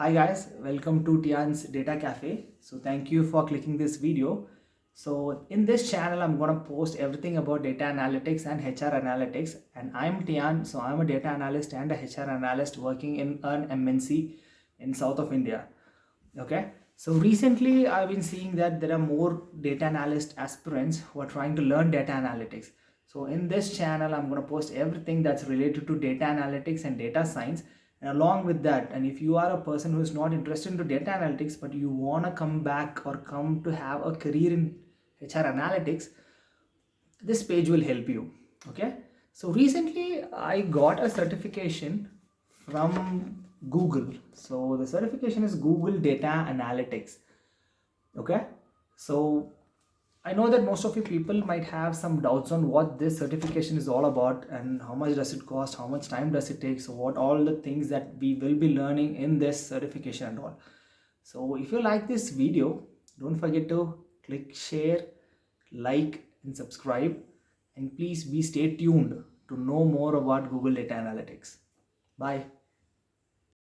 Hi guys, welcome to Tian's Data Cafe. So thank you for clicking this video. So in this channel, I'm going to post everything about data analytics and HR analytics. And I'm Tian, so I'm a data analyst and a HR analyst working in an MNC in south of India. Okay. So recently I've been seeing that there are more data analyst aspirants who are trying to learn data analytics. So in this channel, I'm going to post everything that's related to data analytics and data science. And along with that, and if you are a person who is not interested into data analytics, but you want to come back or come to have a career in HR analytics, this page will help you. Okay. So recently I got a certification from Google. So the certification is Google Data Analytics. Okay. So I know that most of you people might have some doubts on what this certification is all about and how much does it cost, how much time does it take, so what all the things that we will be learning in this certification and all. So if you like this video, don't forget to click share, like and subscribe, and please be stay tuned to know more about Google Data Analytics. Bye.